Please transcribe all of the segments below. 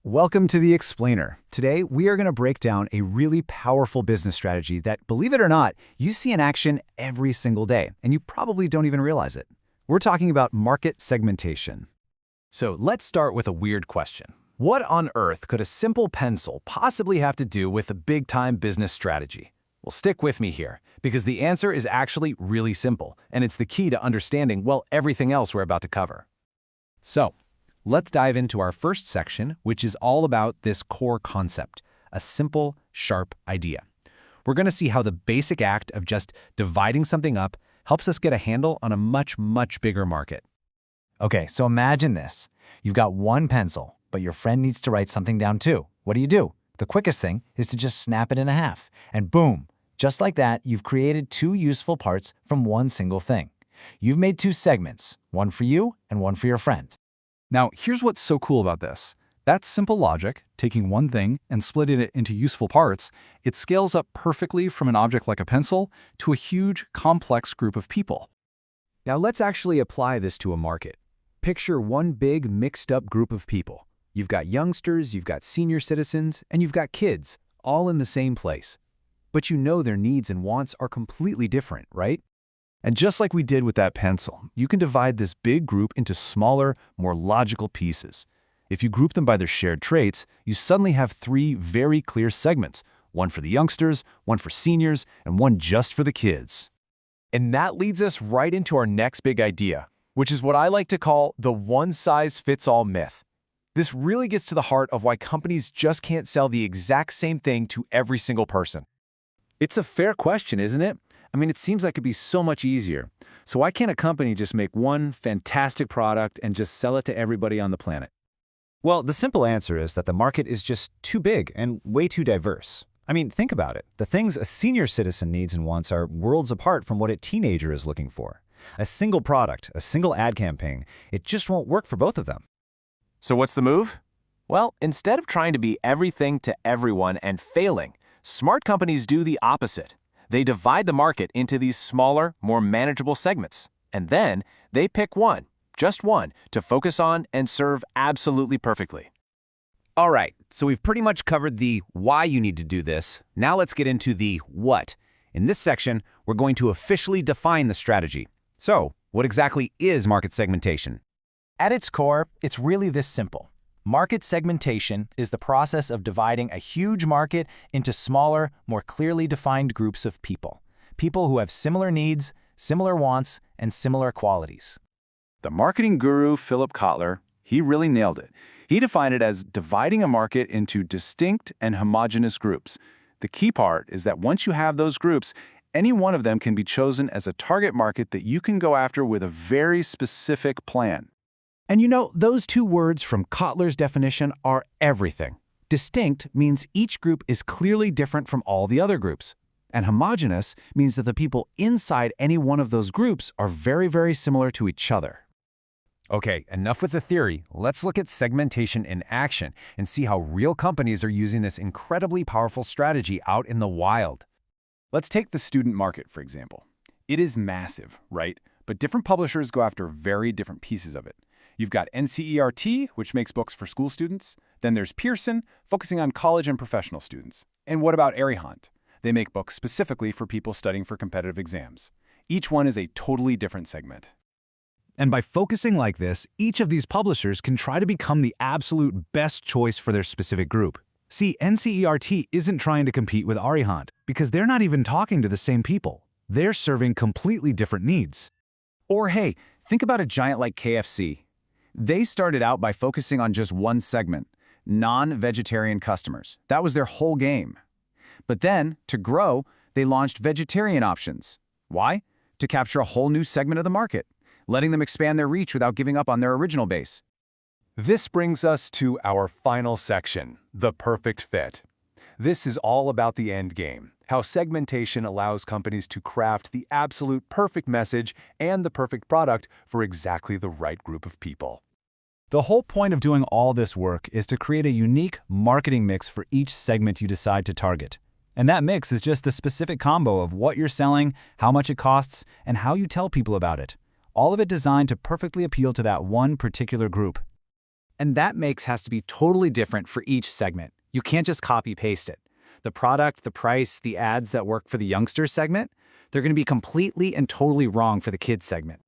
Welcome to The Explainer. Today, we are going to break down a really powerful business strategy that, believe it or not, you see in action every single day, and you probably don't even realize it. We're talking about market segmentation. So let's start with a weird question. What on earth could a simple pencil possibly have to do with a big-time business strategy? Well, stick with me here, because the answer is actually really simple, and it's the key to understanding, well, everything else we're about to cover. So, let's dive into our first section, which is all about this core concept, a simple, sharp idea. We're going to see how the basic act of just dividing something up helps us get a handle on a much, much bigger market. Okay, so imagine this. You've got one pencil, but your friend needs to write something down too. What do? The quickest thing is to just snap it in half, and boom, just like that, you've created two useful parts from one single thing. You've made two segments, one for you and one for your friend. Now, here's what's so cool about this. That simple logic, taking one thing and splitting it into useful parts, it scales up perfectly from an object like a pencil to a huge, complex group of people. Now let's actually apply this to a market. Picture one big, mixed-up group of people. You've got youngsters, you've got senior citizens, and you've got kids, all in the same place. But you know their needs and wants are completely different, right? And just like we did with that pencil, you can divide this big group into smaller, more logical pieces. If you group them by their shared traits, you suddenly have three very clear segments, one for the youngsters, one for seniors, and one just for the kids. And that leads us right into our next big idea, which is what I like to call the one-size-fits-all myth. This really gets to the heart of why companies just can't sell the exact same thing to every single person. It's a fair question, isn't it? I mean, it seems like it'd be so much easier. So why can't a company just make one fantastic product and just sell it to everybody on the planet? Well, the simple answer is that the market is just too big and way too diverse. I mean, think about it. The things a senior citizen needs and wants are worlds apart from what a teenager is looking for. A single product, a single ad campaign, it just won't work for both of them. So what's the move? Well, instead of trying to be everything to everyone and failing, smart companies do the opposite. They divide the market into these smaller, more manageable segments, and then they pick one, just one, to focus on and serve absolutely perfectly. All right, so we've pretty much covered the why you need to do this. Now let's get into the what. In this section, we're going to officially define the strategy. So, what exactly is market segmentation? At its core, it's really this simple. Market segmentation is the process of dividing a huge market into smaller, more clearly defined groups of people. People who have similar needs, similar wants, and similar qualities. The marketing guru Philip Kotler, he really nailed it. He defined it as dividing a market into distinct and homogeneous groups. The key part is that once you have those groups, any one of them can be chosen as a target market that you can go after with a very specific plan. And you know, those two words from Kotler's definition are everything. Distinct means each group is clearly different from all the other groups. And homogeneous means that the people inside any one of those groups are very, very similar to each other. Okay, enough with the theory. Let's look at segmentation in action and see how real companies are using this incredibly powerful strategy out in the wild. Let's take the student market, for example. It is massive, right? But different publishers go after very different pieces of it. You've got NCERT, which makes books for school students. Then there's Pearson, focusing on college and professional students. And what about Arihant? They make books specifically for people studying for competitive exams. Each one is a totally different segment. And by focusing like this, each of these publishers can try to become the absolute best choice for their specific group. See, NCERT isn't trying to compete with Arihant because they're not even talking to the same people. They're serving completely different needs. Or hey, think about a giant like KFC. They started out by focusing on just one segment, non-vegetarian customers. That was their whole game. But then, to grow, they launched vegetarian options. Why? To capture a whole new segment of the market, letting them expand their reach without giving up on their original base. This brings us to our final section, the perfect fit. This is all about the end game, how segmentation allows companies to craft the absolute perfect message and the perfect product for exactly the right group of people. The whole point of doing all this work is to create a unique marketing mix for each segment you decide to target. And that mix is just the specific combo of what you're selling, how much it costs, and how you tell people about it. All of it designed to perfectly appeal to that one particular group. And that mix has to be totally different for each segment. You can't just copy-paste it. The product, the price, the ads that work for the youngsters segment, they're going to be completely and totally wrong for the kids segment.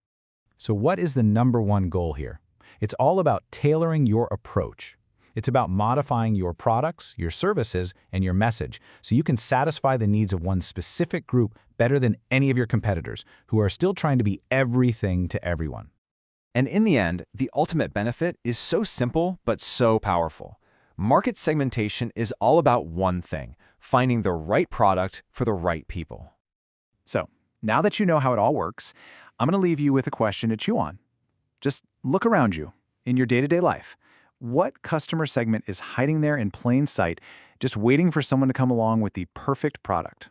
So what is the #1 goal here? It's all about tailoring your approach. It's about modifying your products, your services, and your message so you can satisfy the needs of one specific group better than any of your competitors who are still trying to be everything to everyone. And in the end, the ultimate benefit is so simple but so powerful. Market segmentation is all about one thing: finding the right product for the right people. So, now that you know how it all works, I'm going to leave you with a question to chew on. Just look around you in your day-to-day life. What customer segment is hiding there in plain sight, just waiting for someone to come along with the perfect product?